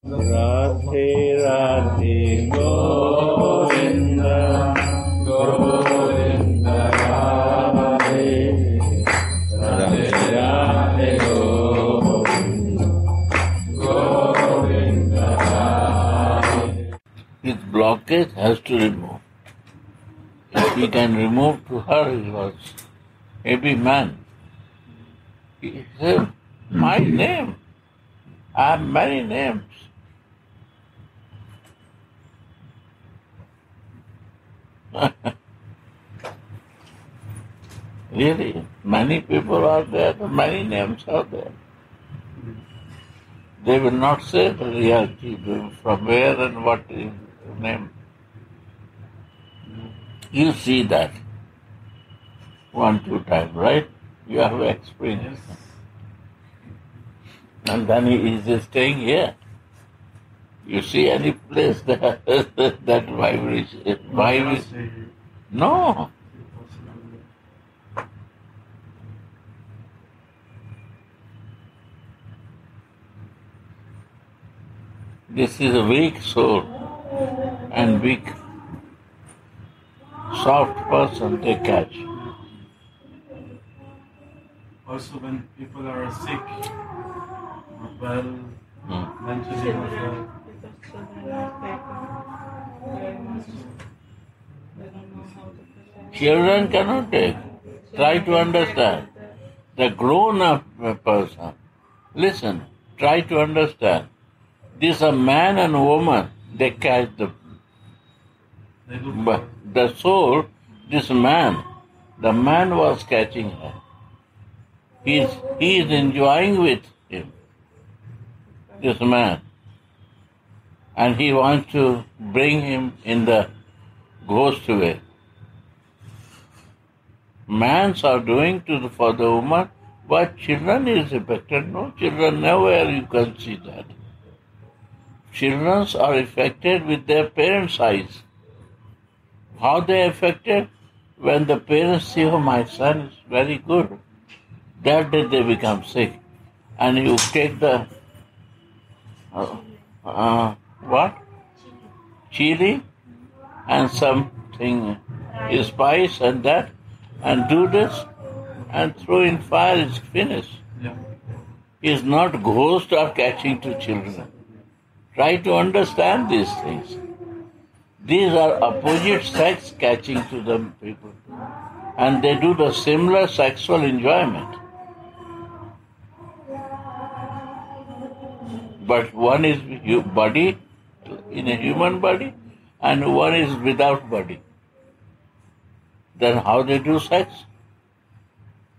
Radhe Radhe Govinda Govinda Radhe Radhe Radhe Govinda Govinda Radhe. His blockage has to remove. If he can remove to her, he was a heavy man. He said, my name. I have many names. Really, many people are there, many names are there. They will not say the reality, from where and what is the name. You see that 1-2 times, right? You have experience. And then he is staying here. You see any place that that vibration? No. This is a weak soul and weak, soft person they catch. Also, when people are sick, not well, mentally not well. Children cannot take. Try to understand. The grown-up person, listen, try to understand. This a man and woman, they catch the soul, this man, the man was catching her. He is enjoying with him, this man. And he wants to bring him in the ghost way. Mans are doing for the woman what children is affected. No, children nowhere you can see that. Children are affected with their parents' eyes. How they affected? When the parents see, oh, my son is very good. That day they become sick. And you take the, chili and something, spice and that, and do this, and throw in fire, it's finished. Yeah. It's not ghosts are catching to children. Try to understand these things. These are opposite sex catching to the people. And they do the similar sexual enjoyment. But one is body, in a human body, and one is without body. Then how they do sex?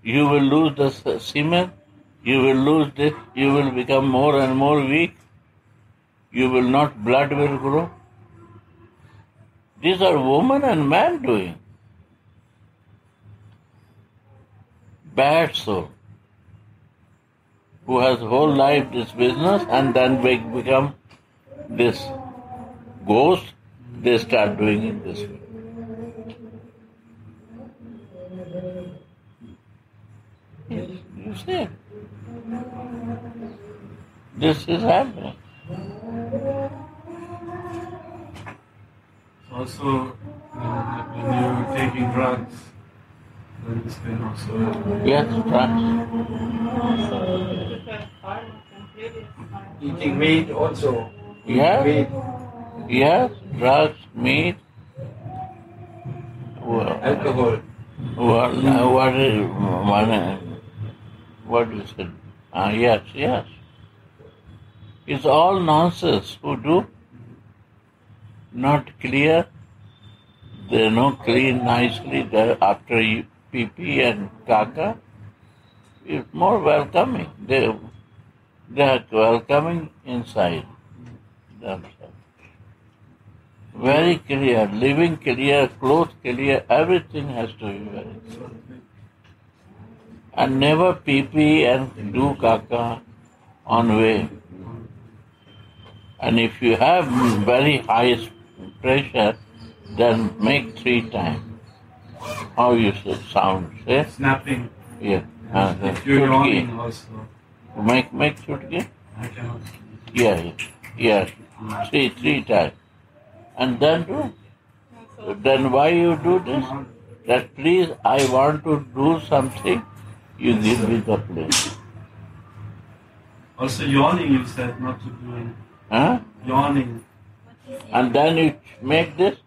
You will lose the semen, you will lose this, you will become more and more weak. You will not, blood will grow. These are woman and man doing. Bad soul, who has whole life this business and then become this ghost, they start doing it this way. You see, this is happening. Also, when you're taking drugs, then this can also happen. Yes, drugs. Eating meat also. Yes, Meat. yes, drugs, meat. Well, Alcohol. What is it? Yes. It's all nonsense. Who do? Not clear. They don't clean nicely. They're after pee and caca. It's more welcoming. They are welcoming inside themselves. Very clear, living clear, clothes clear, everything has to be very clear. And never pee and do caca on way. And if you have very high pressure, then make 3 times. How you should sound, say? Snapping. Yeah. If you're yawning also. Make chutki? I cannot. Yeah. Yes, three times. And then do. Then why you do this? That please, I want to do something. You give me the place. Also yawning, you said not to do it. Huh? Yawning. And then you make this.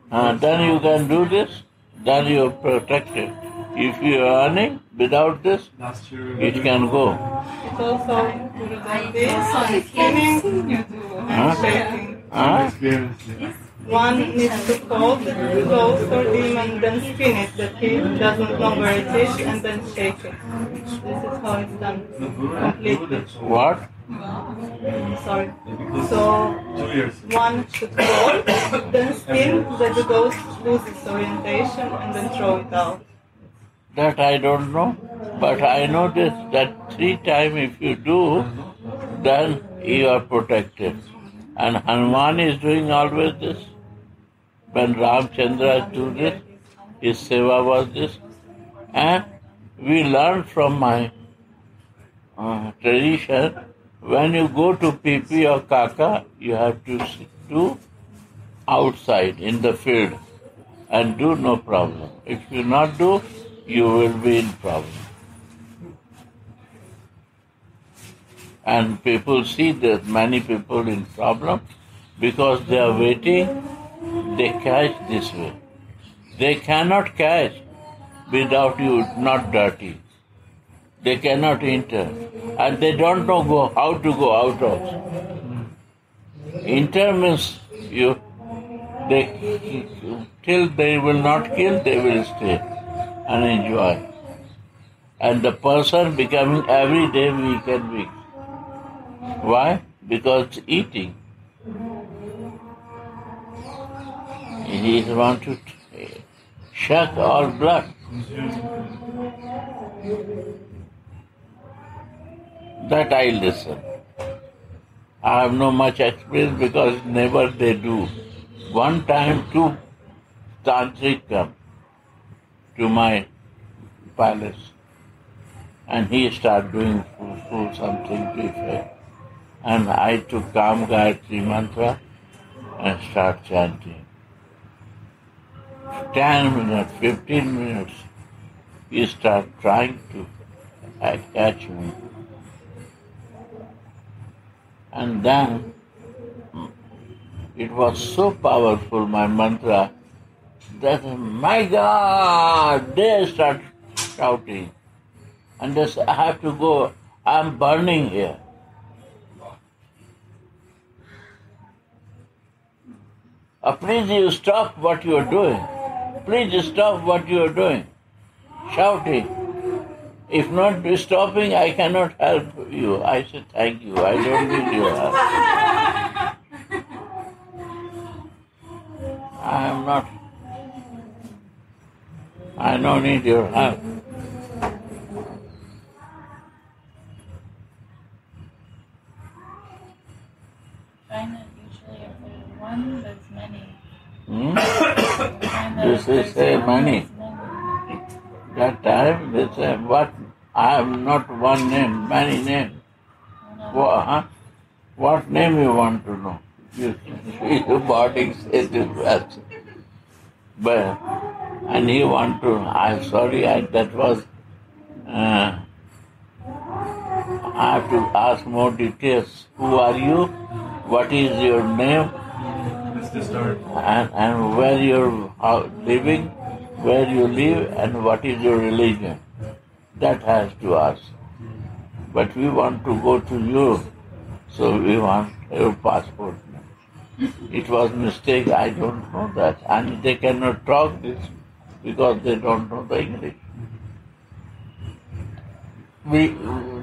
Then you can do this. Then you are protected. If you are earning without this, Last year, it can go. It's also you do like this, spinning, you do shaking. Huh? experience. Yeah. One needs to hold the ghost or demon, then spin it, that he doesn't know where it is, and then shake it. This is how it's done completely. What? Sorry. Because So 2 years. one should hold, then spin, that the ghost loses orientation, and then throw it out. That I don't know. But I know this, that 3 times if you do, then you are protected. And Hanuman is doing always this. When Ramchandra do this, his seva was this. And we learn from my tradition, when you go to Pipi or Kaka, you have to do outside in the field and do no problem. If you not do, you will be in problem. And people see that many people in problem because they are waiting, they catch this way. They cannot catch without you not dirty. They cannot enter. And they don't know how to go out also. Enter means till they will not kill, they will stay and enjoy. And the person becoming every day weak and weak. Why? Because eating. He want to suck all blood. That I listen. I have no much experience because never they do. One time 2 tantric come to my palace and he started doing something to effect. And I took Kam Gayatri mantra and start chanting. 10 minutes, 15 minutes, he start trying to catch me. And then it was so powerful, my mantra, that, my God, they start shouting. And they say, I have to go, I'm burning here. Please you stop what you are doing. Please stop what you are doing. Shouting. If not stopping, I cannot help you. I said, thank you. I don't need your help. I don't need your help. China usually if there's one, there's many. This is say many. That time they say, what? I have not one name, many names. What name you want to know? You see the body says it well. But, and he want to, I'm sorry, that was, I have to ask more details. Who are you? What is your name? And where you're living, where you live, and what is your religion? That has to ask. But we want to go to Europe, so we want your passport. It was a mistake, I don't know that. And they cannot talk this because they don't know the English.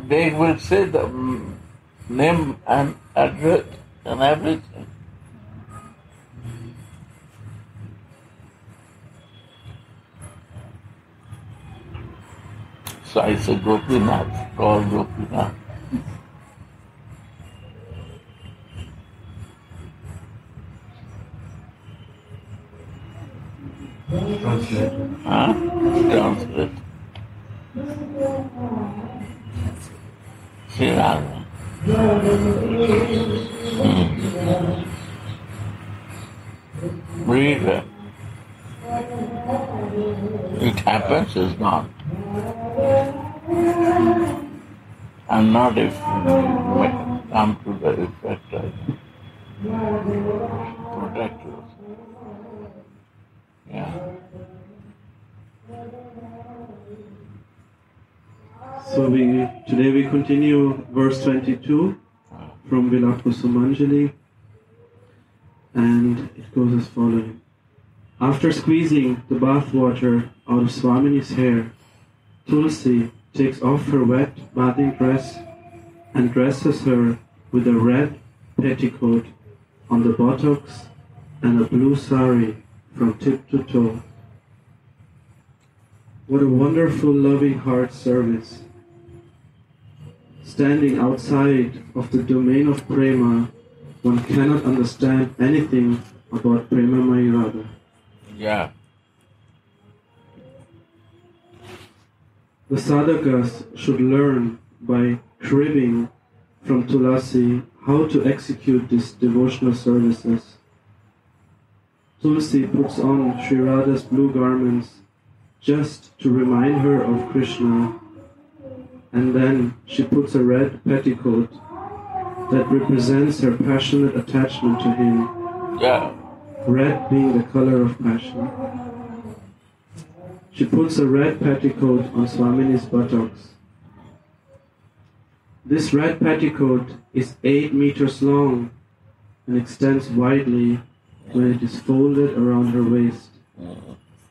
They will say the name and address and everything. So I said, Gopinath, call Gopinath. Translate. Translate. Sri Radha. happens is gone. And not if you come to the effect of protect yourself. Yeah. So today we continue verse 22 from Vilapa Kusumanjali, and it goes as following. After squeezing the bath water out of Swamini's hair, Tulsi takes off her wet bathing dress and dresses her with a red petticoat on the buttocks and a blue sari from tip to toe. What a wonderful, loving heart service. Standing outside of the domain of prema, one cannot understand anything about prema Radha. Yeah. The sadhakas should learn by cribbing from Tulasi how to execute these devotional services. Tulsi puts on Sri Radha's blue garments just to remind her of Krishna, and then she puts a red petticoat that represents her passionate attachment to him. Yeah. Red being the color of passion. She puts a red petticoat on Swamini's buttocks. This red petticoat is 8 meters long and extends widely when it is folded around her waist,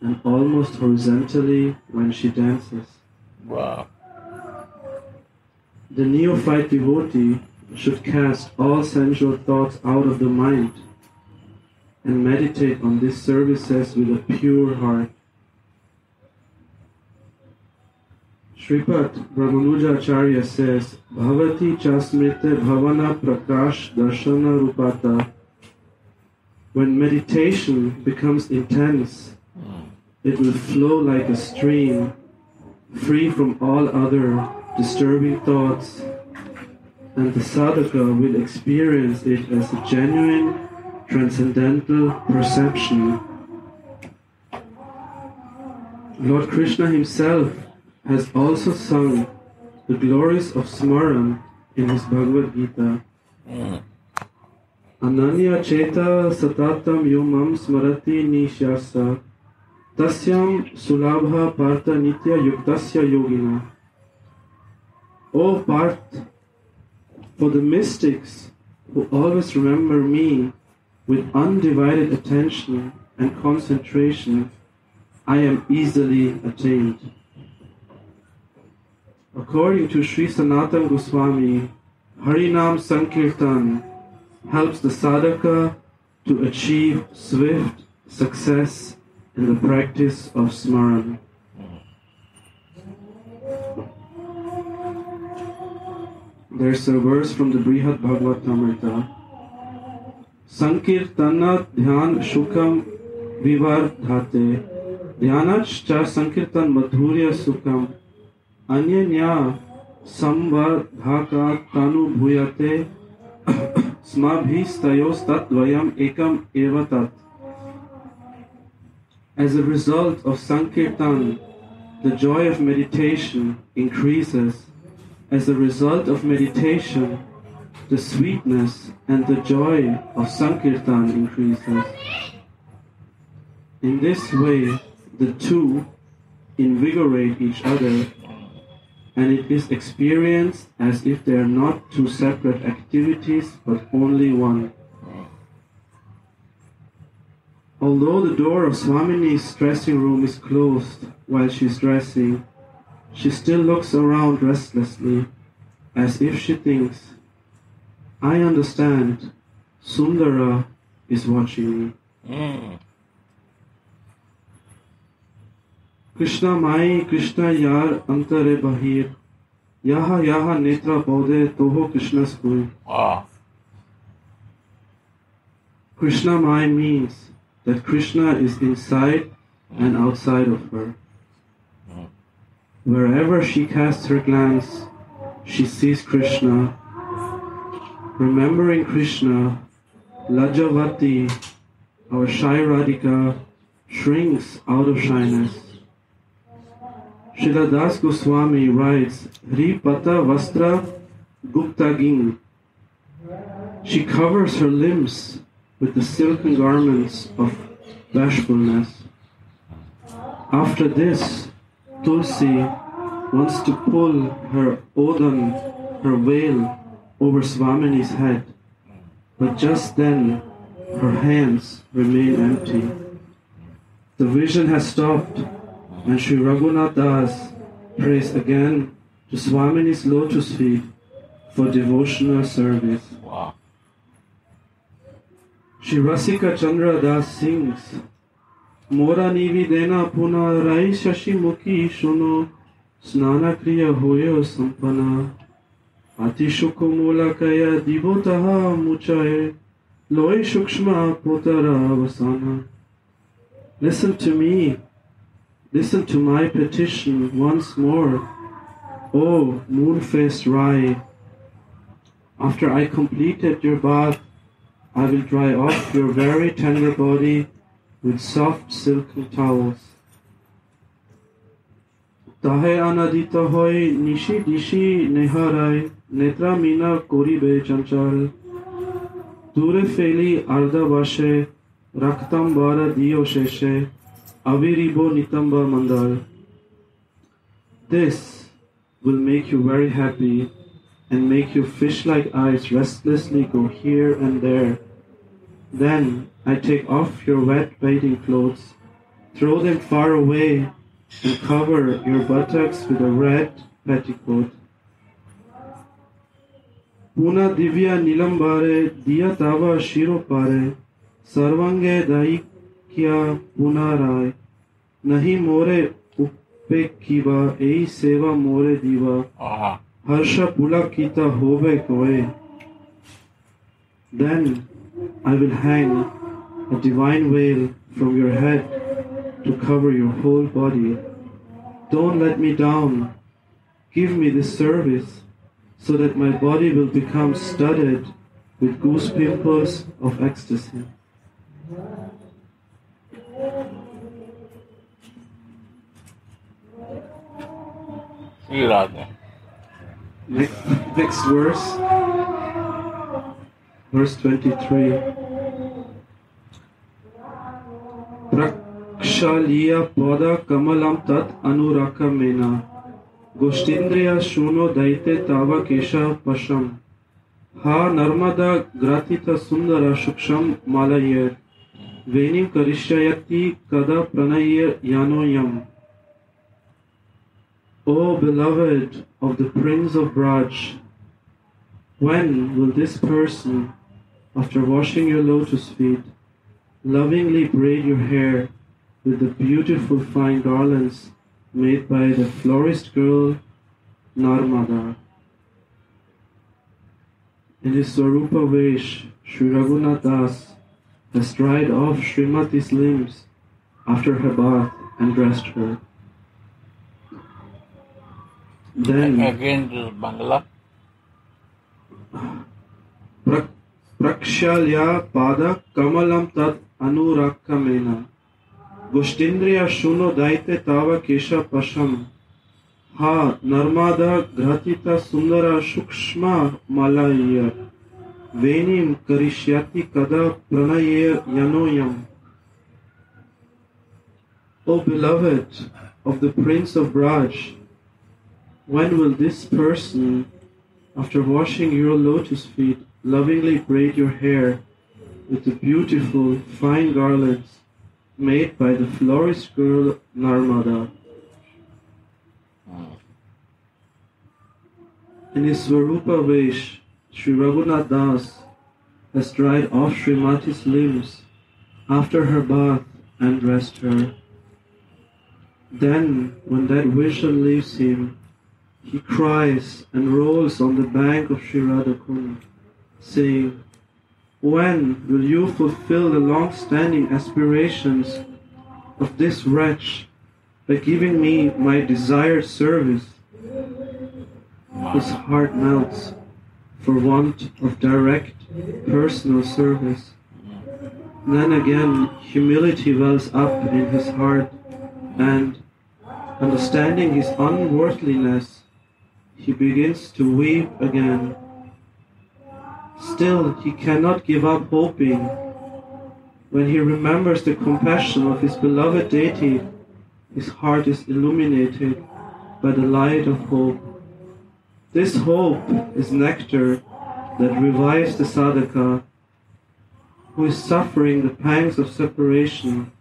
and almost horizontally when she dances. Wow. The neophyte devotee should cast all sensual thoughts out of the mind and meditate on these services with a pure heart. Sripad Brahmanuja Acharya says, Bhavati chasmrite bhavana prakash darshana rupata. When meditation becomes intense, it will flow like a stream, free from all other disturbing thoughts, and the sadhaka will experience it as a genuine, transcendental perception. Lord Krishna himself has also sung the glories of Smaran in his Bhagavad Gita. Ananya cheta satatam yomam smarati nishyasa tasyam sulabha partha nitya yuktasya yogina. O Parth, for the mystics who always remember me with undivided attention and concentration, I am easily attained. According to Sri Sanatana Goswami, Harinam Sankirtan helps the sadhaka to achieve swift success in the practice of Smaran. There's a verse from the Brihad Bhagavatamrita. Sankirtana dhyan shukam vivardhate dhyanachcha sankirtan madhurya sukam anyanya samvardhaka tanu bhuyate smabhistayos tatvayam ekam evatat. As a result of Sankirtan, the joy of meditation increases. As a result of meditation, the sweetness and the joy of Sankirtan increases. In this way, the two invigorate each other, and it is experienced as if they are not two separate activities, but only one. Although the door of Swamini's dressing room is closed while she is dressing, she still looks around restlessly, as if she thinks, I understand, Sundara is watching me. Krishna Mai, Krishna Yar Antare Bahir, Yaha Yaha Netra Paude Toho Krishna Skui. Krishna Mai means that Krishna is inside and outside of her. Wherever she casts her glance, she sees Krishna. Remembering Krishna, Lajavati, our shy Radhika, shrinks out of shyness. Srila Das Goswami writes, Hri Pata Vastra Gupta Ging. She covers her limbs with the silken garments of bashfulness. After this, Tulsi wants to pull her odan, her veil, over Swamini's head, but just then her hands remain empty. The vision has stopped, and Sri Raghunath Das prays again to Swamini's lotus feet for devotional service. Wow. Shri Rasika Chandra Das sings, Mora nividena puna rai shashi mukhi shono snana kriya hoyo sampana ati shuko mola kaya divotaha muchaye loy shukshma potara vasana. Listen to me, listen to my petition once more, O moon-faced Rai. After I completed your bath, I will dry off your very tender body with soft silken towels. Tahe anadita hoy nishi dishi neharai netra mina koribe chanchal dure feli arda vashe raktam bara diyo sheshe aviribo nitamba mandal. This will make you very happy and make your fish-like eyes restlessly go here and there. Then I take off your wet bathing clothes, throw them far away, and cover your buttocks with a red petticoat. Puna divya nilambare diya tava shiro pare, sarvange daikya punarai, nahi more upekhiva ei seva more diva. Harsha pulakita hove koe. Then I will hang a divine veil from your head to cover your whole body. Don't let me down. Give me this service so that my body will become studded with goose pimples of ecstasy. Sri Radha. Next verse, verse 23. Prakshaliya pada kamalam tat anuraka mena Goshtindriya shuno daite tava kesha pasham Ha narmada gratita sundara shuksham malayir Venim karishayati kada pranayir yanoyam. O beloved of the Prince of Braj, when will this person, after washing your lotus feet, lovingly braid your hair with the beautiful fine garlands made by the florist girl Narmada? In his Swarupa Vesh, Sri Raghunath Das has dried off Srimati's limbs after her bath and dressed her. Then again this Bangla. Prakshalya pada kamalam tat anurakkamena Goshtindriya shuno daite tava kesha pasham Ha narmada gratita sundara shukshma malaya Venim karishyati kada pranaya yanoyam. O beloved of the Prince of Braj, when will this person, after washing your lotus feet, lovingly braid your hair with the beautiful fine garlands made by the florist girl Narmada? In his Swarupa Vesh, Sri Raghunath Das has dried off Srimati's limbs after her bath and dressed her. Then, when that vision leaves him, he cries and rolls on the bank of Sri Radhakund, saying, When will you fulfill the long-standing aspirations of this wretch by giving me my desired service? His heart melts for want of direct personal service. Then again, humility wells up in his heart, and Understanding his unworthiness, he begins to weep again. Still, he cannot give up hoping. When he remembers the compassion of his beloved deity, his heart is illuminated by the light of hope. This hope is nectar that revives the sadhaka, who is suffering the pangs of separation.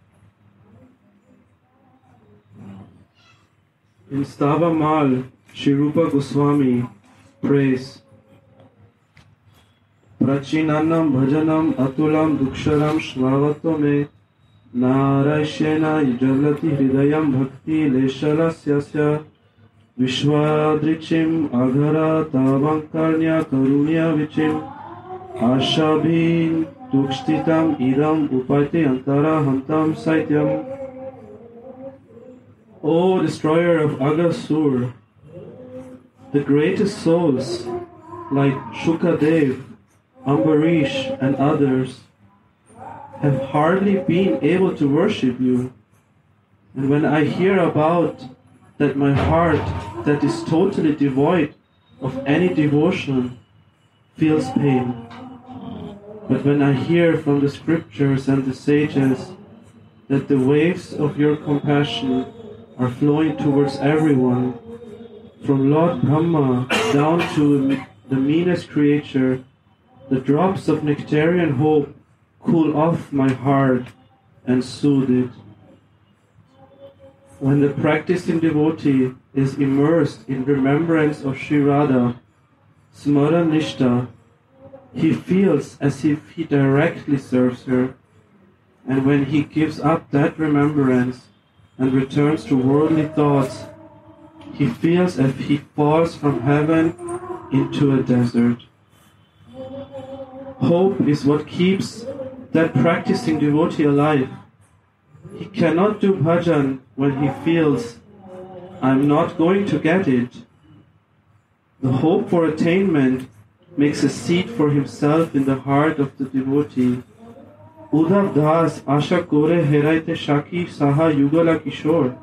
In Stava Mal, Sri Rupa Goswami prays, Prachinanam bhajanam atulam duksharam shvavato me narayshena jalati hridayam bhakti leshalasya vishwadrichim aghara tavankarnya karunya vichim ashabhin tukshtitam idam upate antara hantam saityam. O destroyer of Aghasur, the greatest souls like Shukadev, Ambarish and others have hardly been able to worship you. And when I hear about that, my heart that is totally devoid of any devotion feels pain. But when I hear from the scriptures and the sages that the waves of your compassion are flowing towards everyone, from Lord Brahma down to the meanest creature, the drops of nectarian hope cool off my heart and soothe it. When the practicing devotee is immersed in remembrance of Sri Radha, Smaranishta, he feels as if he directly serves her, and when he gives up that remembrance and returns to worldly thoughts, he feels as if he falls from heaven into a desert. Hope is what keeps that practicing devotee alive. He cannot do bhajan when he feels, I'm not going to get it. The hope for attainment makes a seat for himself in the heart of the devotee. Uddhav Das asha kore heraite shaki saha yugala kishore.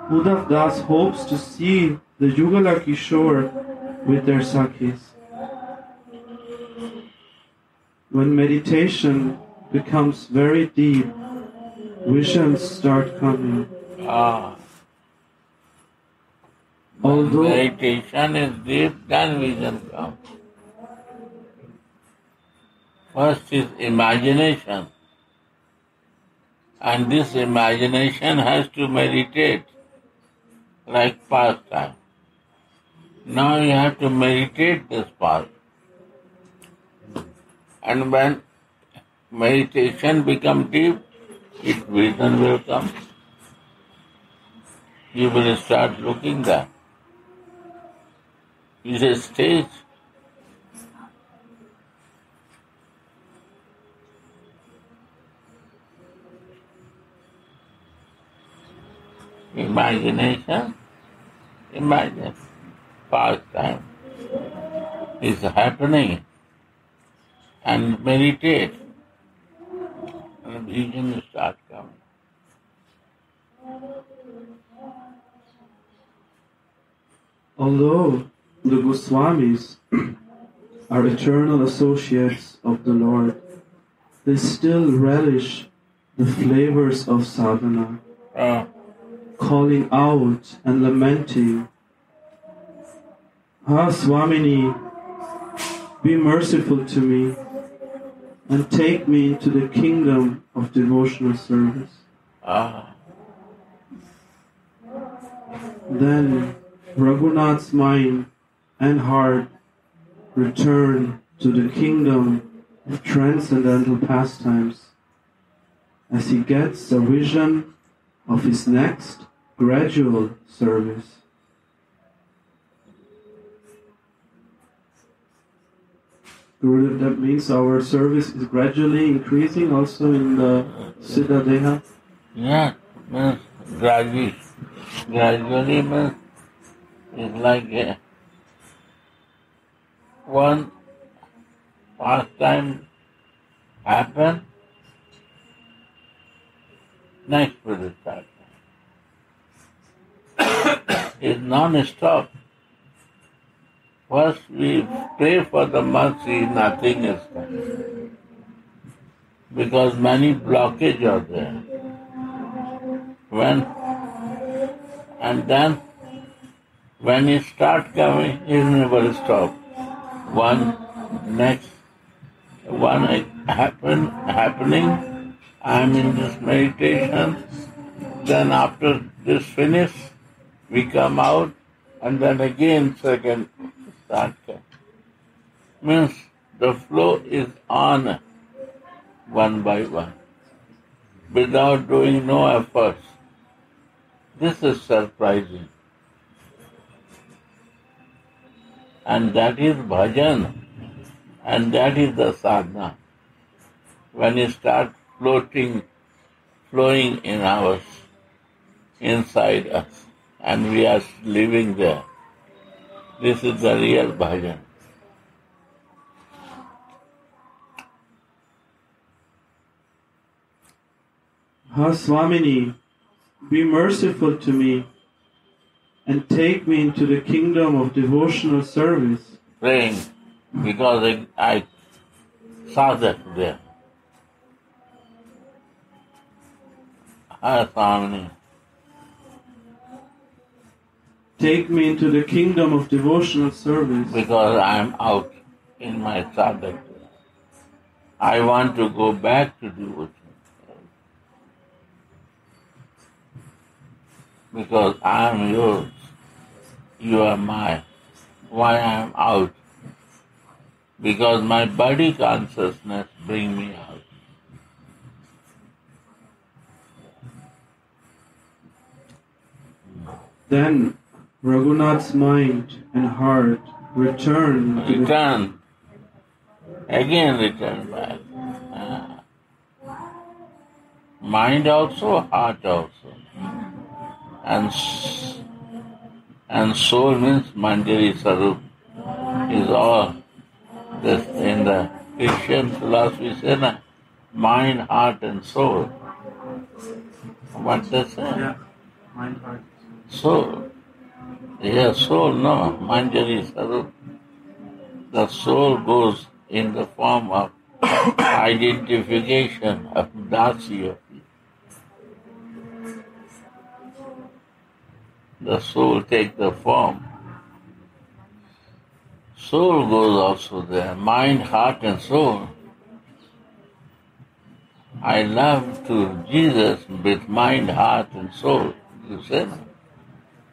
Uddhav Das hopes to see the Yugala Kishore with their Sakhis. When meditation becomes very deep, visions start coming. Although meditation is deep, then vision comes. First is imagination. And this imagination has to meditate like pastime. Now you have to meditate this part. And when meditation becomes deep, vision will come. You will start looking there. It's a stage. Imagination, imagine, pastime is happening, and meditate, and vision starts coming. although the Goswamis are eternal associates of the Lord, they still relish the flavors of sadhana, calling out and lamenting, Ah Swamini, be merciful to me and take me into the kingdom of devotional service. Then Raghunath's mind and heart return to the kingdom of transcendental pastimes as he gets a vision of his next gradual service. Gurudev, that means our service is gradually increasing also in the Siddha Deha? Yeah, means gradually. Gradually means it's like one pastime happen, next will start. is non-stop. First we pray for the mercy, nothing is done. Because many blockages are there. Then when it starts coming, it never stop. One happening, I am in this meditation, then after this finish, we come out, and then again second start coming. Means the flow is on one by one, without doing no efforts. This is surprising. And that is bhajan, and that is the sadhana. When it starts flowing in our inside us, and we are living there. This is the real bhajan. Ha Swamini, be merciful to me and take me into the kingdom of devotional service. Praying, because I saw that there. Ha Swamini. Take me into the kingdom of devotional service. Because I am out in my sadhana. I want to go back to devotion. Because I am yours, you are mine. Why I am out? Because my body consciousness bring me out. Then Raghunath's mind and heart return back. Mind also, heart also. And soul means Manjari Sarup is all this in the Christian philosophy say na, mind, heart and soul. What they say? Yeah, mind, heart. Soul. Yeah, soul, no, Manjari Sarup. The soul goes in the form of identification of Dasi. The soul takes the form. Soul goes also there, mind, heart and soul. I love to Jesus with mind, heart and soul, you say.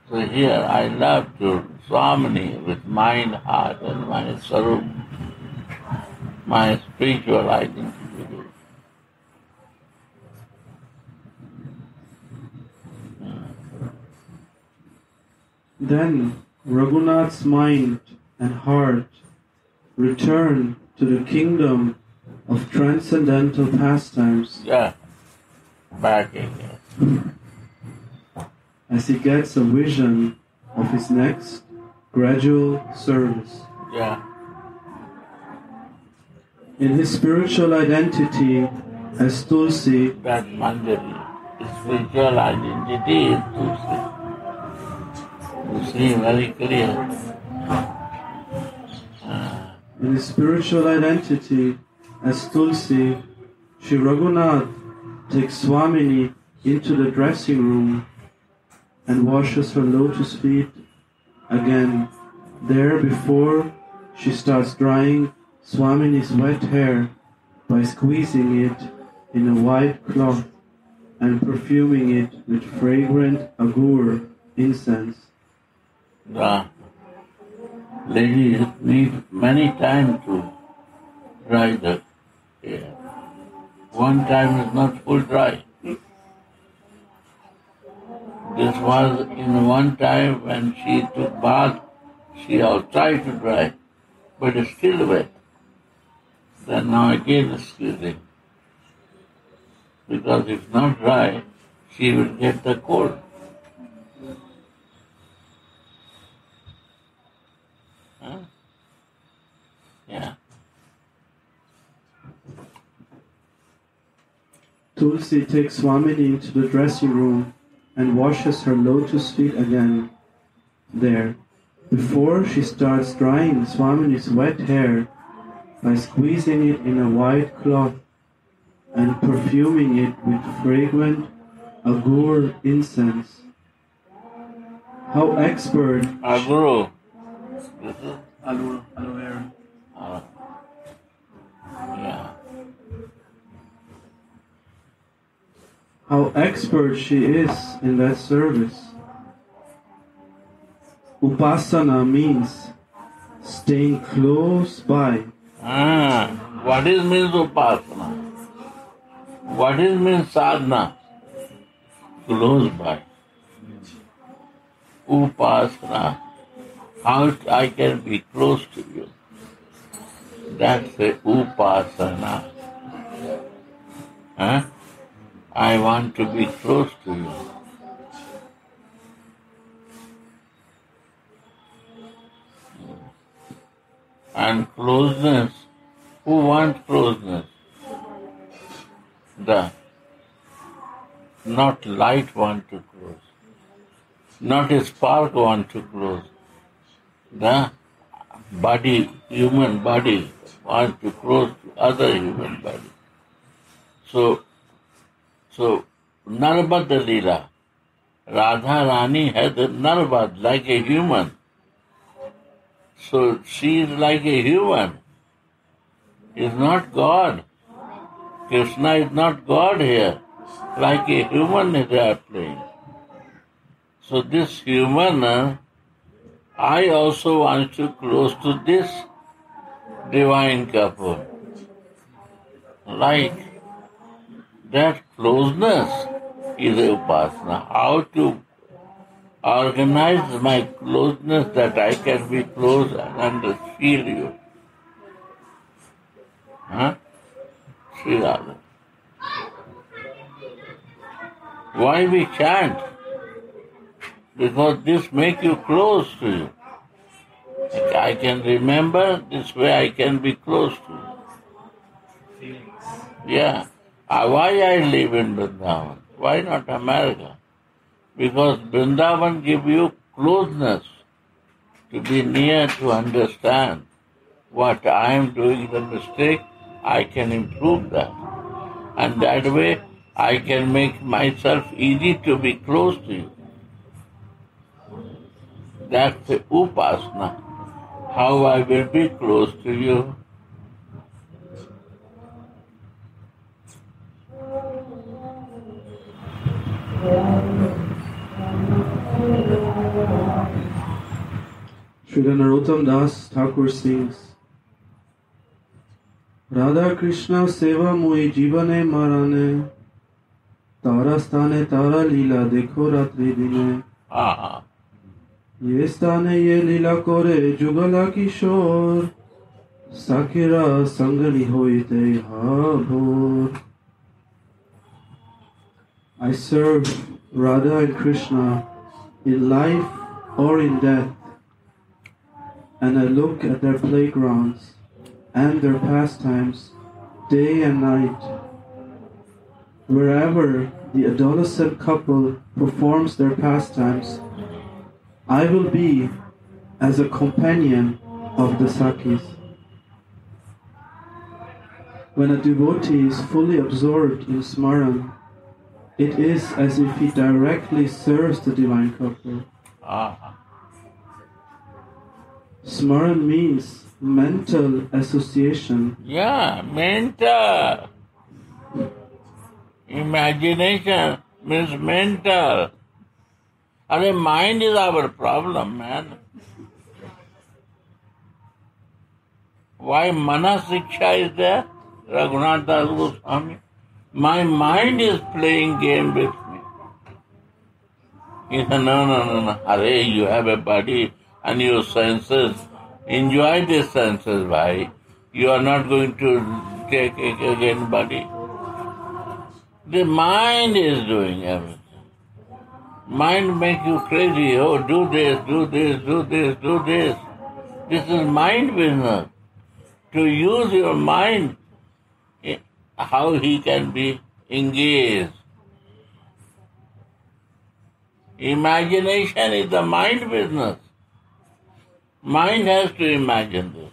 So here I love to Swamini with mind, heart and my sarup, my spiritual identity. Then Raghunath's mind and heart return to the kingdom of transcendental pastimes. Yeah, back again. As he gets a vision of his next gradual service. Yeah. In his spiritual identity as Tulsi, That Manjari, spiritual identity is Tulsi. You see very clear. in his spiritual identity as Tulsi, Sri Raghunath takes Swamini into the dressing room and washes her lotus feet again. There before she starts drying Swamini's wet hair by squeezing it in a white cloth and perfuming it with fragrant agur incense. The ladies need many times to dry the hair. One time is not full dry. This was in one time when she took bath, she all tried to dry, but it's still wet. Then now again squeezing. Because if not dry, she will get the cold. Huh? Yeah. Tulsi takes Swamini into the dressing room and washes her lotus feet again. there before she starts drying Swamini's wet hair by squeezing it in a white cloth and perfuming it with fragrant agur incense. How expert Aguru. This is aloe vera. yeah. How expert she is in that service. Upasana means staying close by. What is means upasana? What is means sadhana? Close by. Upasana. How I can be close to you. That's the upasana. I want to be close to you. And closeness. Who wants closeness? The not light want to close. Not a spark want to close. The body, human body, want to close to other human body. So Narmada Leela, Radha Rani had a Narmad like a human. So she is like a human. Is not God. Krishna is not God here. Like a human they are playing. So this human, I also want to close to this divine couple. Like that closeness is upasana. How to organize my closeness that I can be close and feel you. Sri Radha. Why we chant? Because this makes you close to you. I can remember, this way I can be close to you. Yeah. Why I live in Vrindavan? Why not America? Because Vrindavan gives you closeness, to be near, to understand what I am doing the mistake, I can improve that. And that way I can make myself easy to be close to you. That's the upasana. How I will be close to you. Srila Narottam Das Thakur sings, Radha Krishna Seva Mui Jivane Marane Tara Sthane Tara Leela Dekho Ratri Dine Ye Sthane Ye Leela Kore Jugala Kishore Sakira Sangali Hoite Habor. I serve Radha and Krishna in life or in death, and I look at their playgrounds and their pastimes day and night. Wherever the adolescent couple performs their pastimes, I will be as a companion of the Sakis. When a devotee is fully absorbed in Smaran, it is as if he directly serves the divine couple. Smaran means mental association. Yeah, mental. Imagination means mental. And mind is our problem, man. Why Mana Siksha is there? Raghunath Das Goswami. My mind is playing game with me. He said, no. Hare, you have a body and your senses. Enjoy the senses, bhai. You are not going to take again body. The mind is doing everything. Mind makes you crazy. Oh, do this, do this, do this, do this. This is mind business. To use your mind, how he can be engaged. Imagination is the mind business. Mind has to imagine this.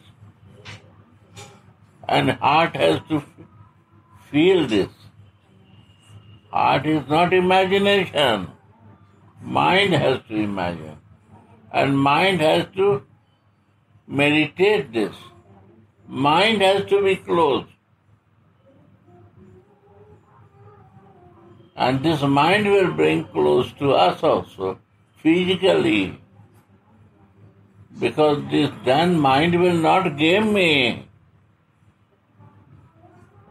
And heart has to feel this. Heart is not imagination. Mind has to imagine. And mind has to meditate this. Mind has to be closed. And this mind will bring close to us also, physically. Because this then mind will not game me,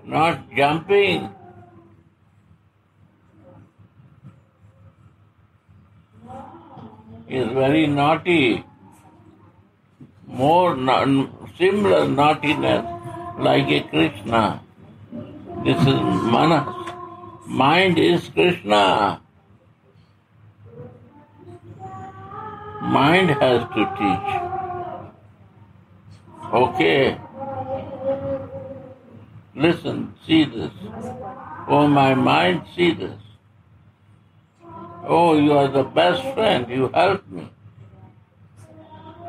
not jumping. Is very naughty, more similar naughtiness like a Krishna. This is manas. Mind is Krishna. Mind has to teach. Okay. Listen, see this. Oh, my mind, see this. Oh, you are the best friend, you help me.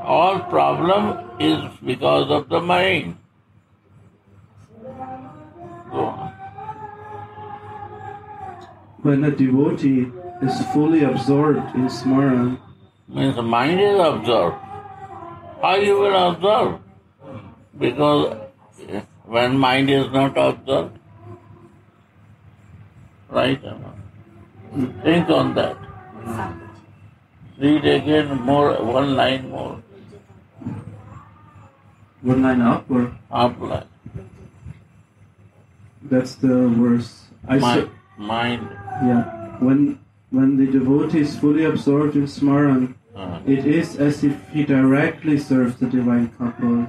All problem is because of the mind. Go on. When a devotee is fully absorbed in Smaran, Means the mind is absorbed. How you will observe? Because when mind is not observed, right? Think on that. Read again more, one line more. one line up, or Up line. that's the verse. Mind. Yeah. When the devotee is fully absorbed in Smaran, it is as if he directly serves the divine couple.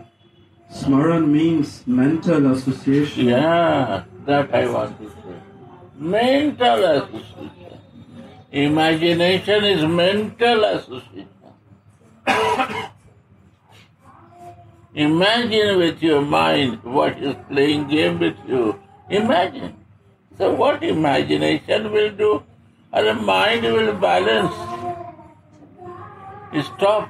Smaran means mental association. Yeah, that I want to say. Mental association. Imagination is mental association. Imagine with your mind what is playing game with you. Imagine. So what imagination will do? Our mind will balance. Stop.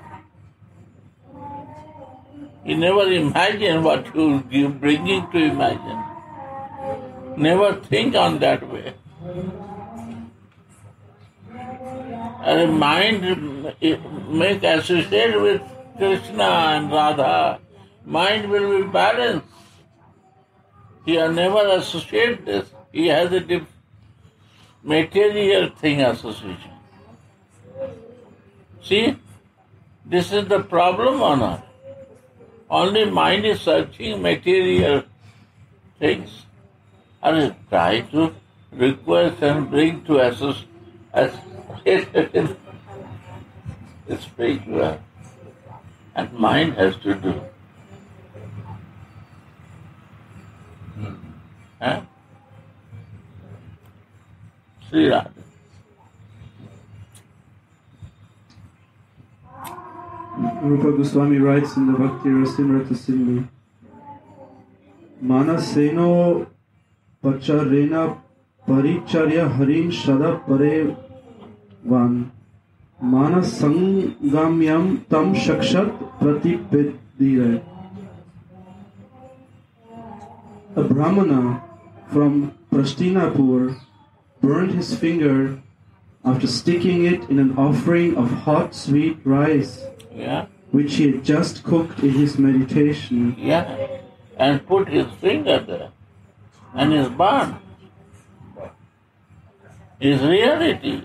You never imagine what you bringing to imagine. Never think on that way. And mind make associate with Krishna and Radha. Mind will be balanced. He will never associate this. He has a material thing association. See, this is the problem or not? Only mind is searching material things. And try to request and bring to associate spiritual. And mind has to do. Huh? Sri Radha. Rupa Goswami writes in the Bhakti Rasimrata Sindhu, Manaseno Pacharena Paricharya Harin Shada Parevan Manasangamyam Tam Shakshat Pratipedire. A Brahmana from Prastinapur burned his finger after sticking it in an offering of hot sweet rice, which he had just cooked in his meditation. Yeah, and put his finger there, and is burned. Is reality.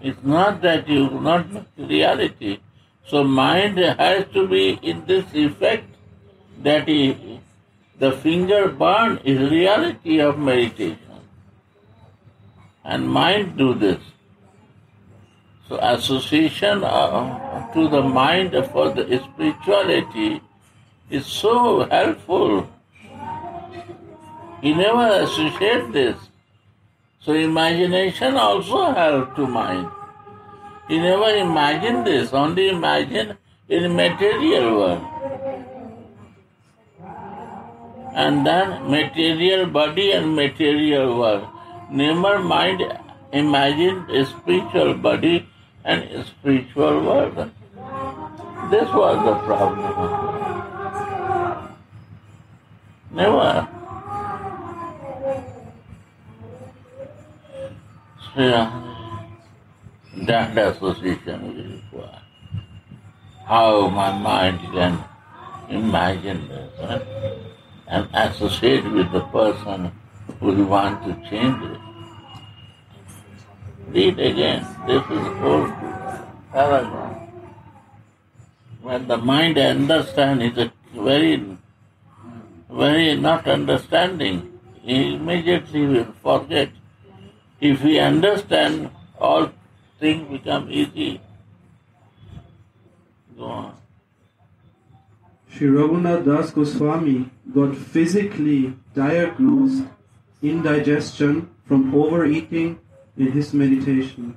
It's not that you not reality. So mind has to be in this effect that the finger burn is reality of meditation. And mind do this. So association to the mind for the spirituality is so helpful. He never associate this. So imagination also help to mind. He never imagine this, only imagine in material world. And then material body and material world. Never mind imagine a spiritual body and a spiritual world. This was the problem. Never. That association is required. How my mind can imagine this and associate with the person who will want to change it. Read again. This is whole paragraph. When the mind understands, it's a very not understanding. He immediately will forget. If we understand, all things become easy. Go on. Sri Raghunath Das Goswami got physically diagnosed indigestion from overeating in his meditation.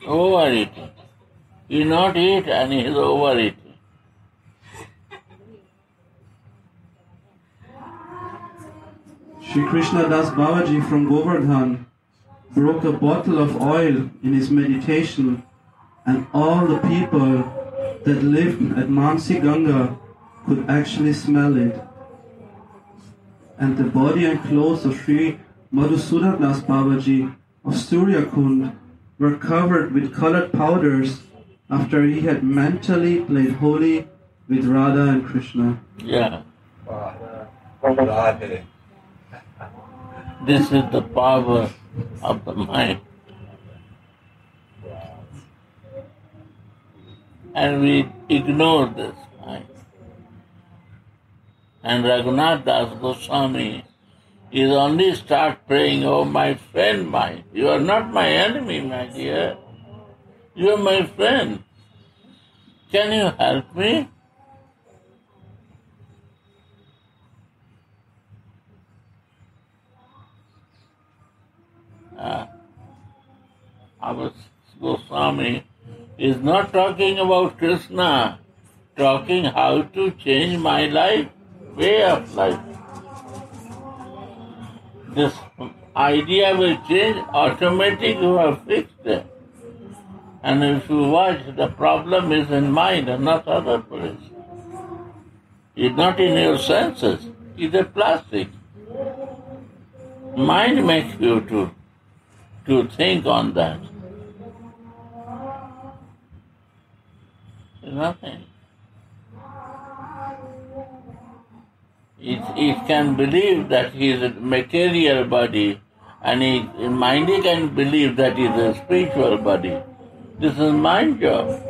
Overeating. He not eat and he is overeating. Sri Krishna Das Babaji from Govardhan broke a bottle of oil in his meditation, and all the people that lived at Mansi Ganga could actually smell it. And the body and clothes of Sri Madhusudan Das Babaji of Suryakund were covered with colored powders after he had mentally played holy with Radha and Krishna. Yeah. This is the power of the mind. And we ignore this mind. And Raghunath Das Goswami is only start praying, oh my friend mind. You are not my enemy, my dear. You are my friend. Can you help me? Our Goswami is not talking about Krishna, talking how to change my life, way of life. This idea will change automatically, you have fixed it. And if you watch, the problem is in mind and not other place. It's not in your senses, it's a plastic. Mind makes you to think on that. Nothing. It can believe that he is a material body, and mind can believe that he is a spiritual body. This is mind job.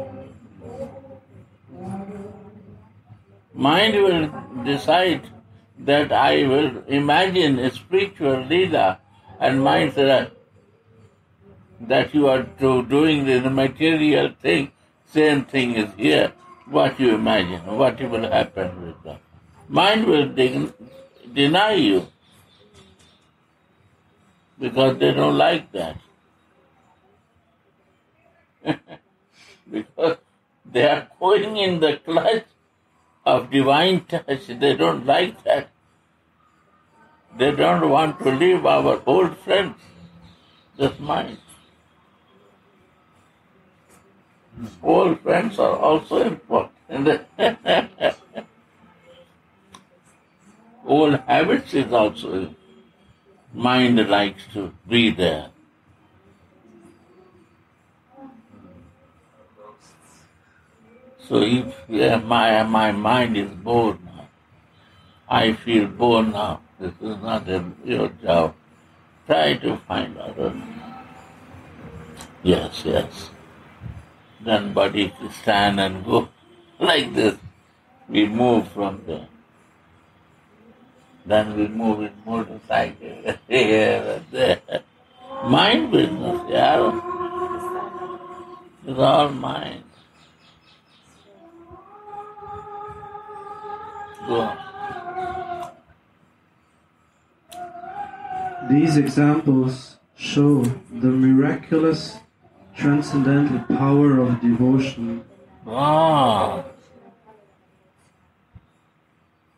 Mind will decide that I will imagine a spiritual leela, and mind says that you are doing the material thing. Same thing is here. What you imagine, what will happen with that. Mind will deny you because they don't like that. Because they are going in the clutch of divine touch. They don't like that. They don't want to leave our old friends. Just mind. Old friends are also important. Old habits is also, mind likes to be there. So if my mind is bored now, I feel bored now, this is not your job. Try to find others. Yes. Then body stand and go like this. We move from there. Then we move in motorcycle here and there. Mind business, yeah. It's all mind. Go on. These examples show the miraculous transcendental power of devotion. Ah.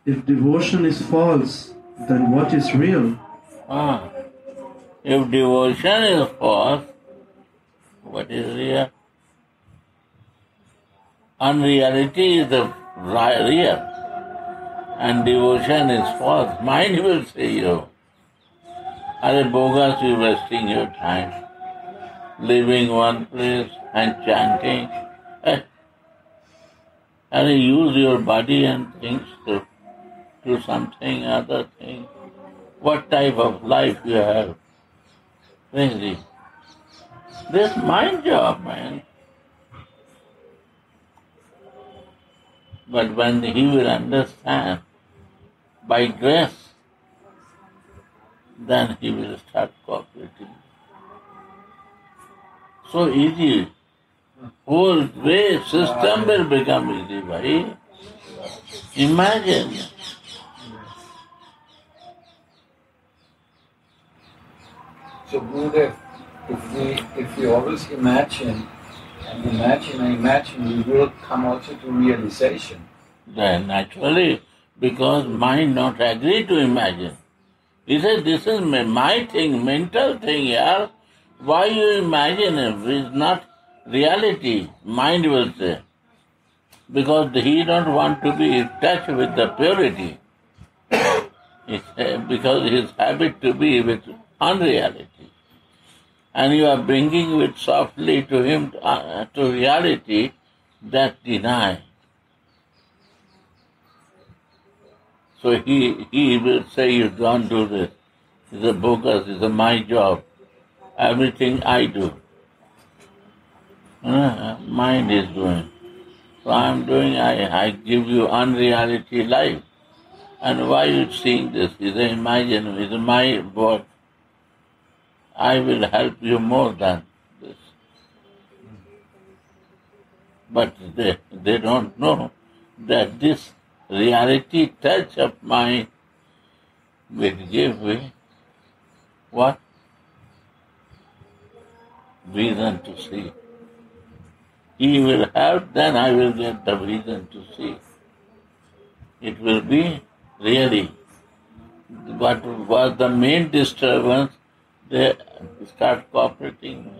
If devotion is false, then what is real? If devotion is false, what is real? Unreality is the real, and devotion is false. Mind will say you, are bogus, you wasting your time, living one place and chanting. And use your body and things to do something, other thing. What type of life you have? Crazy. This mind job, man. But when he will understand by grace, then he will start cooperating. So easy. Whole way system will become easy, bhai. Imagine. So Gurudev, if we always imagine, we will come also to realization. Then naturally, because mind not agree to imagine. He said, this is my thing, mental thing, yaar. Why you imagine it? It's not reality, mind will say. Because he don't want to be in touch with the purity. Because his habit to be with unreality. And you are bringing it softly to him to reality that deny. So he will say, you don't do this. It's a bogus, it's my job. Everything I do. Mind is doing. So I'm doing, I give you unreality life. And why you seeing this? It's imagine, it's my work. I will help you more than this. But they don't know that this reality touch of mind will give me what? Reason to see. He will help, then I will get the reason to see. It will be really. What was the main disturbance? They start cooperating.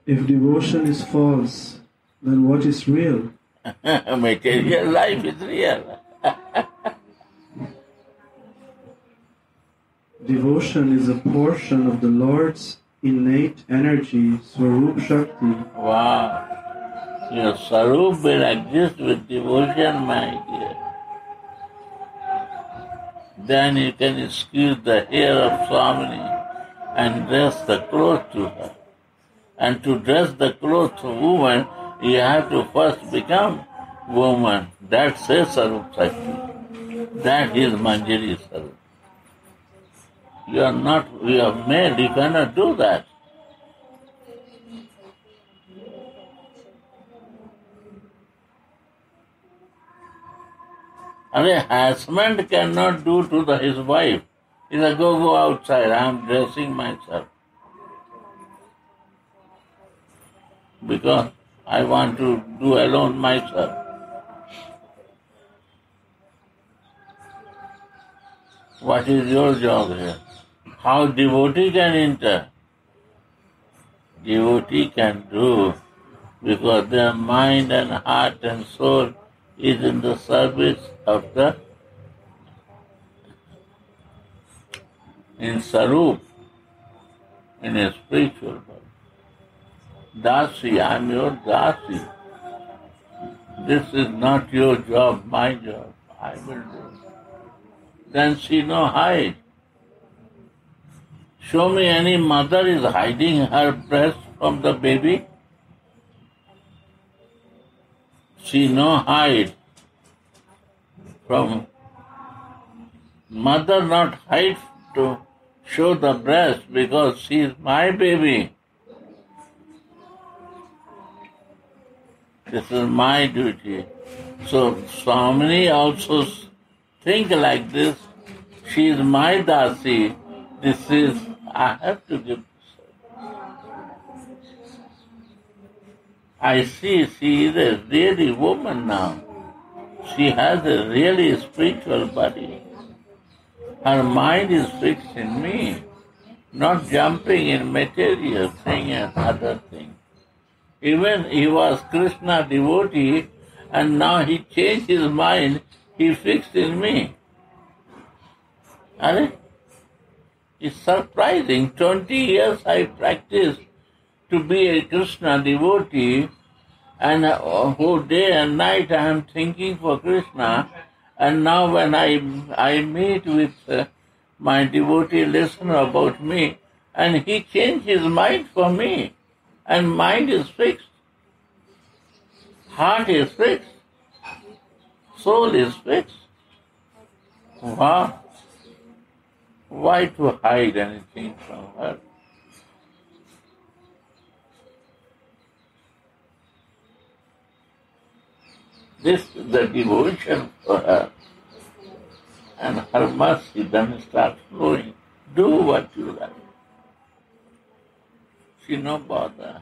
If devotion is false, then what is real? Material life is real. Devotion is a portion of the Lord's innate energy, Swarup Shakti. Wow. Your Sarup will exist with devotion, my dear. Then you can squeeze the hair of Swamini and dress the clothes to her. And to dress the clothes of woman, you have to first become woman. That's a Sarup Shakti. That is Manjari Sarup. You are male, you cannot do that. And a husband cannot do to his wife. He says, go outside, I am dressing myself. Because I want to do alone myself. What is your job here? How devotee can enter? Devotee can do because their mind and heart and soul is in the service of in Sarup, in a spiritual body. Dasi, I am your Dasi. This is not your job, my job. I will do. Then she no hide. Show me any mother is hiding her breast from the baby. She no hide. From mother not hide to show the breast because she is my baby. This is my duty. So Swamini also think like this. She is my dasi. This is, I have to give. I see she is a really woman now. She has a really spiritual body. Her mind is fixed in me, not jumping in material thing and other things. Even he was Krishna devotee and now he changed his mind, he fixed in me. And it's surprising. 20 years I practiced to be a Krishna devotee, and whole day and night I am thinking for Krishna, and now when I meet with my devotee listener about me, and he changed his mind for me, and mind is fixed, heart is fixed, soul is fixed. Wow! Why to hide anything from her? This is the devotion for her. And her mercy then starts flowing. Do what you like. She no bother.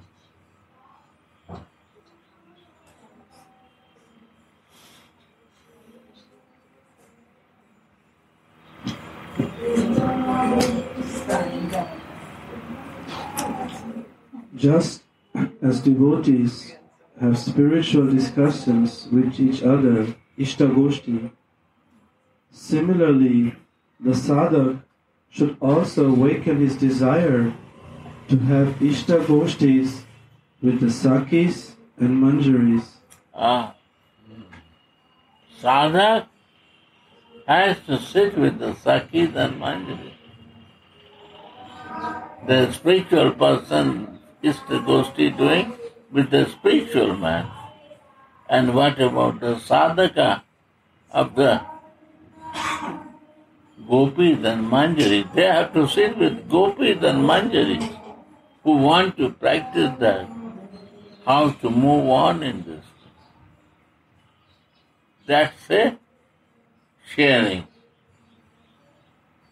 Just as devotees have spiritual discussions with each other, Ishtagoshti, similarly, the sadhak should also awaken his desire to have Ishtagoshtis with the Sakis and Manjaris. Sadhak has to sit with the Sakis and Manjaris. The spiritual person is the Goshti doing with the spiritual man. And what about the sadhaka of the gopis and manjaris? They have to sit with gopis and manjaris who want to practice that, how to move on in this. That's a sharing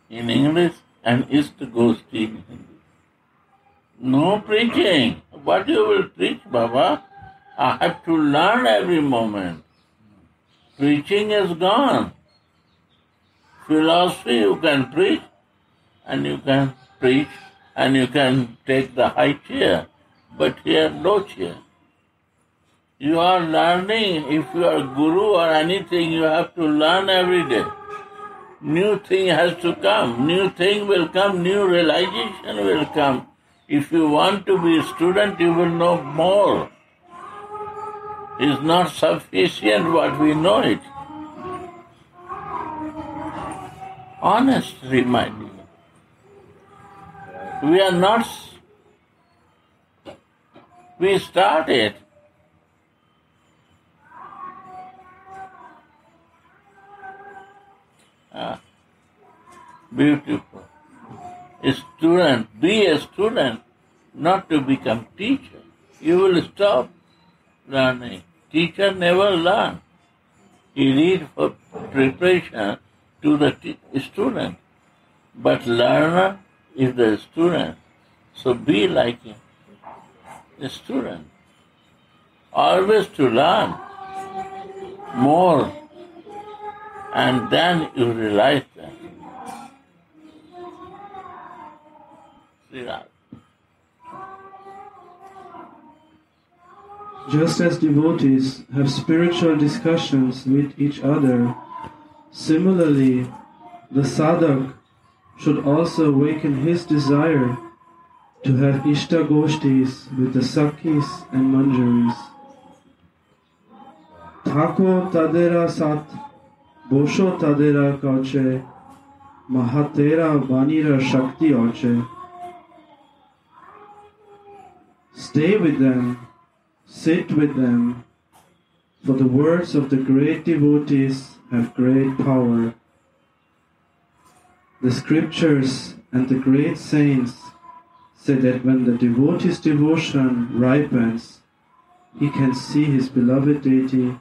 in English and Ishtagoshti in Hindi. No preaching. What you will preach, Baba? I have to learn every moment. Preaching is gone. Philosophy you can preach and you can preach and you can take the high chair, but here low chair. You are learning. If you are guru or anything, you have to learn every day. New thing has to come. New thing will come. New realization will come. If you want to be a student, you will know more. It's not sufficient what we know it. Honest reminding. We are not... We started. Beautiful. A student, be a student, not to become teacher. You will stop learning. Teacher never learn. He read for preparation to the student. But learner is the student. So be like him. A student. Always to learn more. And then you realize that. Just as devotees have spiritual discussions with each other, similarly, the sadhak should also awaken his desire to have Ishtagoshtis with the Sakis and Manjaris. Thako tadera sat, bosho tadera kauche, mahatera vanira shakti oche. Stay with them, sit with them, for the words of the great devotees have great power. The scriptures and the great saints say that when the devotee's devotion ripens, he can see his beloved deity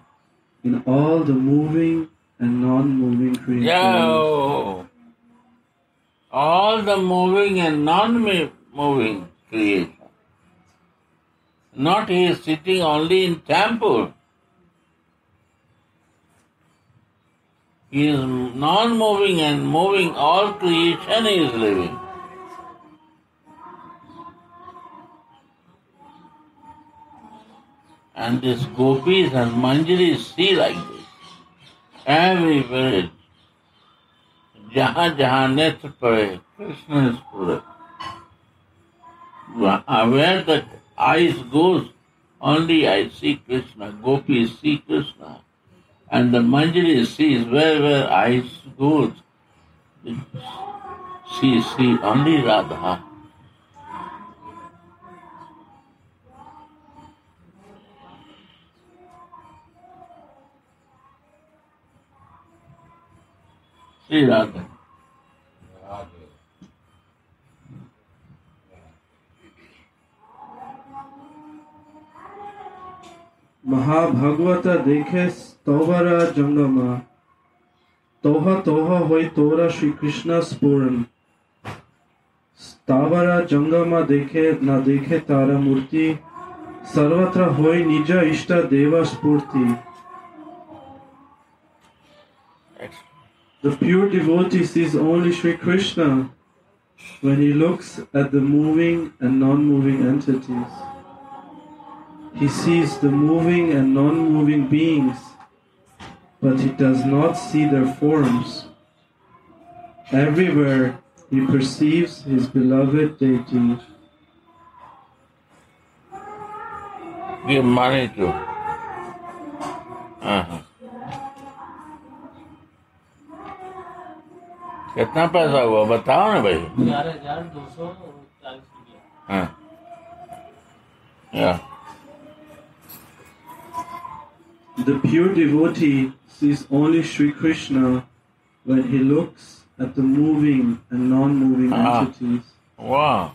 in all the moving and non-moving creatures. Yo! all the moving and non-moving creation. Not he is sitting only in temple. He is non-moving and moving, all creation he is living. And these gopis and manjaris see like this. Every village, jahan jahan netra pade, Krishna is pure. Where the eyes goes, only I see Krishna. Gopis see Krishna. And the manjari sees where eyes goes. She see only Radha. See Radha. Mahabhagavata dekhe stovara jangama. Toha toha hoy tora Shri Krishna sporan. Stavara jangama dekhe na dekhe tara murti. Sarvatra hoy nija ishta deva spurti. The pure devotee sees only Shri Krishna when he looks at the moving and non-moving entities. He sees the moving and non-moving beings, but he does not see their forms. Everywhere he perceives his beloved deity. Give money to. कितना पैसा हुआ बताओ ना भाई 11,240 हाँ yeah. The pure devotee sees only Shri Krishna when he looks at the moving and non-moving entities. Wow.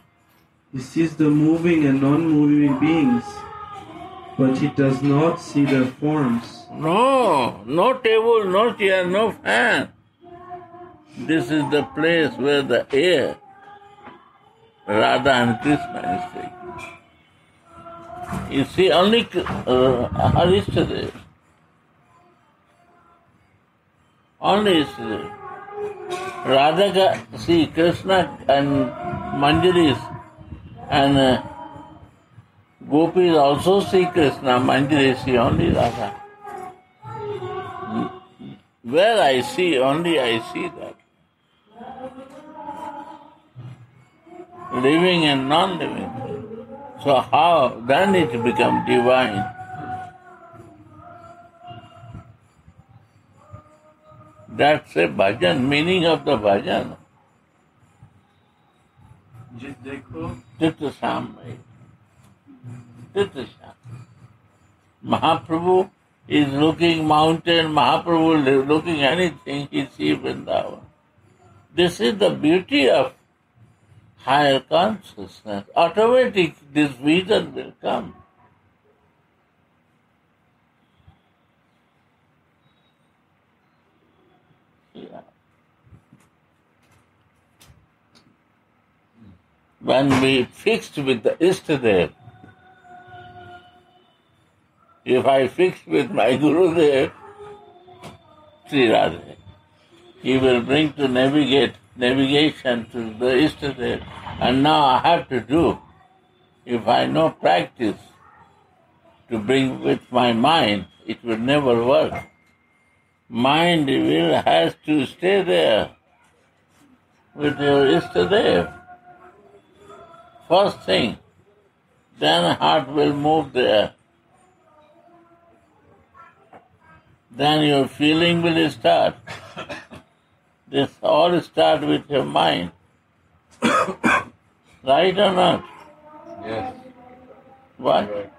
He sees the moving and non-moving beings, but he does not see their forms. No table, no chair, no fan. This is the place where the air, Radha and Krishna is taken. You see, only Harishtadev. Only Ishtadev. Radha see Krishna and Manjaris and Gopis also see Krishna, Manjaris see only Radha. Where I see, only I see that. Living and non-living. So how then it become divine? That's a bhajan, meaning of the bhajan. Titasham. Mahaprabhu is looking mountain, Mahaprabhu is looking anything, he sees Vrindavan. This is the beauty of higher consciousness. Automatic this vision will come. Yeah. When we fixed with the Ishtadev, if I fix with my Gurudev, Sri Radha, he will bring to navigation to the Ishtadev. And now I have to do, if I no practice to bring with my mind, it will never work. Mind has to stay there with your Ishtadev. First thing, then heart will move there. Then your feeling will start. This all start with your mind. Right or not? Yes. What? Right.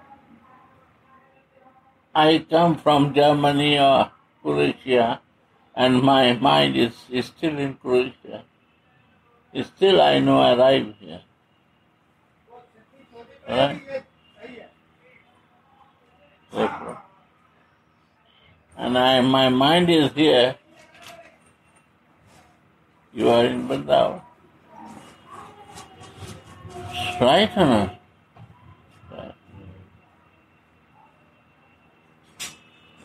I come from Germany or Croatia and my mind is still in Croatia. Still I know I arrived here. Right? And my mind is here. You are in Vrindavan. Right or not? Right.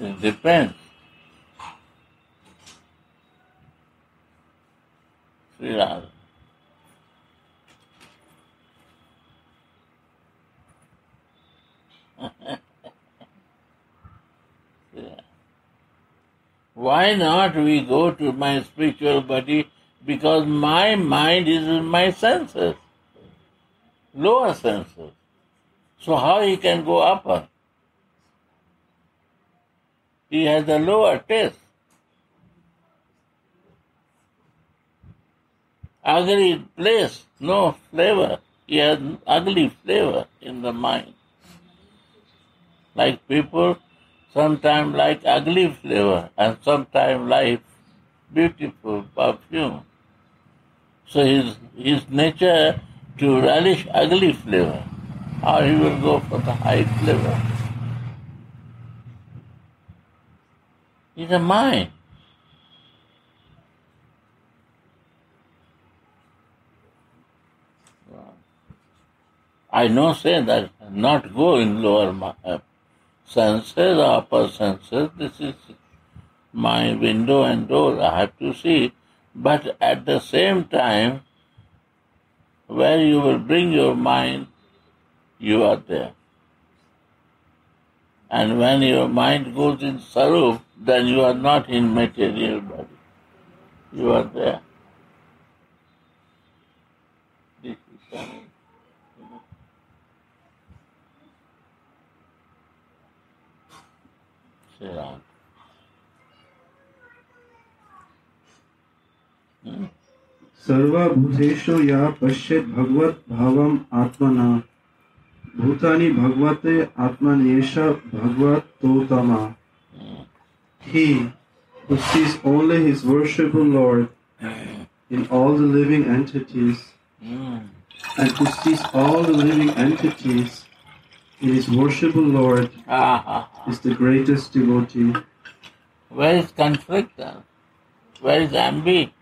It depends. Sri Radha. Yeah. Why not we go to my spiritual body? Because my mind is in my senses, lower senses. So how he can go upper? He has a lower taste. Ugly place, no flavor. He has ugly flavor in the mind. Like people sometimes like ugly flavor and sometimes like beautiful perfume. So his nature to relish ugly flavor, or he will go for the high flavor. It's a mind. I know say that not go in lower senses or upper senses. This is my window and door. I have to see. But at the same time, where you will bring your mind, you are there. And when your mind goes in Sarup, then you are not in material body. You are there. This is coming. Sri Ram. सर्वभूतेषु या पश्येत् भगवत् भावम् आत्मना भूतानि भगवते आत्मनेश भगवतोत्तमा. He who sees only his worshipful Lord in all the living entities and who sees all the living entities in his worshipful Lord is the greatest devotee. Where is conflict then? Where is envy?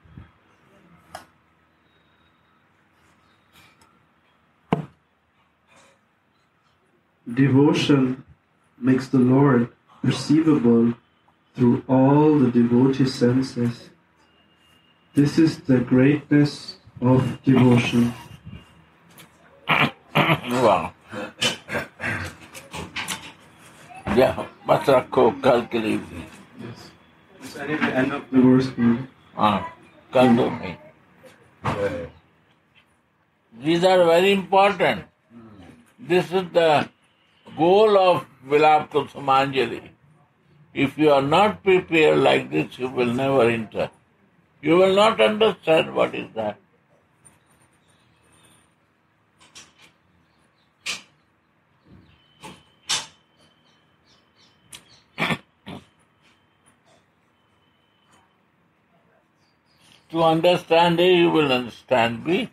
Devotion makes the Lord perceivable through all the devotee senses. This is the greatness of devotion. Wow. Yeah, but kal ke liye. Yes. It's at the end of the verse. Kal do me. These are very important. This is the goal of Vilapa Kusumanjali. If you are not prepared like this, you will never enter. You will not understand what is that. To understand A, you will understand B.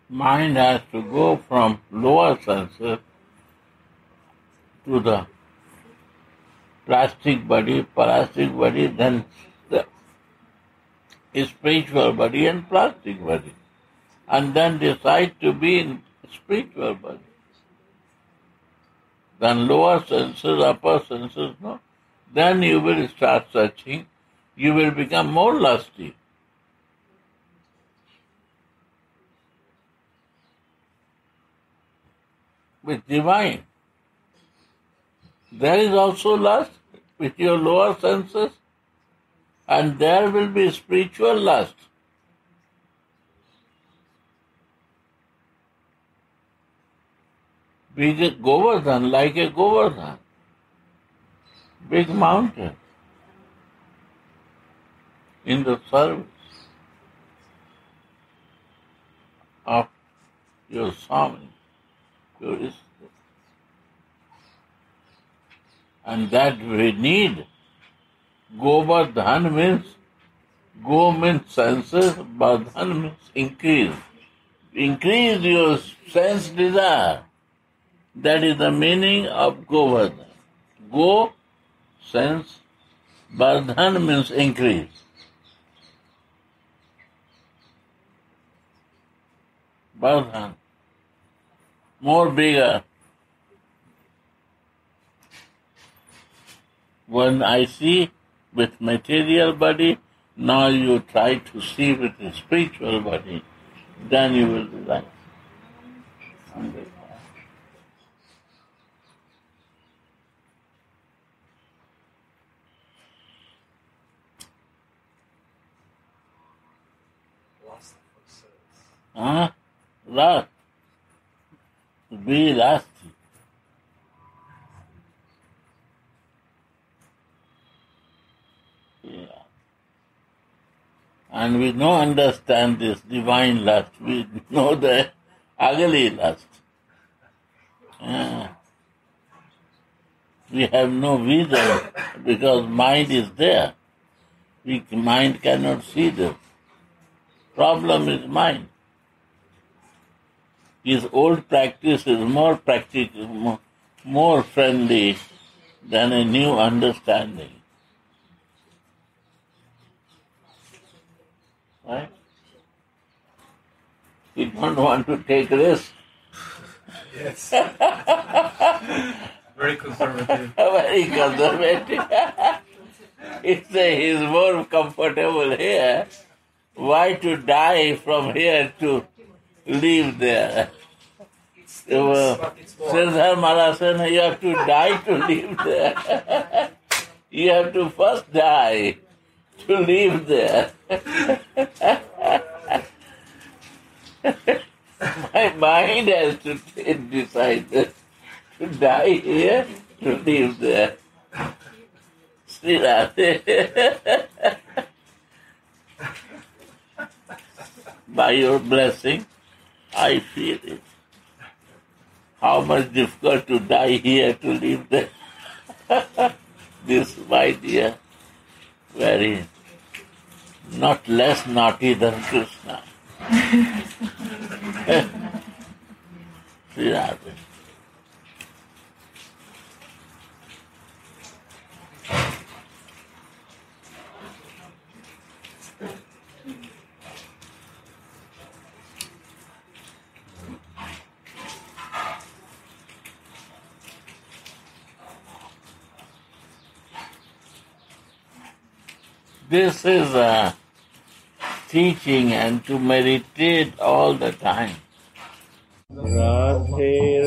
Mind has to go from lower senses to the plastic body, parastic body, then the spiritual body and plastic body, and then decide to be in spiritual body. Then lower senses, upper senses, no. Then you will start searching. You will become more lusty. With divine. There is also lust with your lower senses, and there will be spiritual lust. Big Govardhan, like a Govardhan, big mountain in the service of your Swami, your Ishta. And that we need. Govardhan means, go means senses, Vardhan means increase. Increase your sense desire. That is the meaning of Govardhan. Go, sense, Bardhan means increase. Bardhan. More bigger. When I see with material body, now you try to see with the spiritual body, then you will realize. Huh? Last. Be last. Yeah. And we don't understand this divine lust. We know the ugly lust. Yeah. We have no vision because mind is there. Mind cannot see this. Problem is mind. His old practice is more practical, more friendly than a new understanding. Right? We don't want to take risk. Yes. Very conservative. Very conservative. He's more comfortable here. Why to die from here to live there? Sridhar Maharaj said, you have to die to live there. You have to first die to live there. My mind has to decide to die here, to live there. By your blessing, I feel it. How much difficult to die here, to live there. This, my dear, very not less naughty than Krishna. Sri Radha. This is a teaching and to meditate all the time. Radhe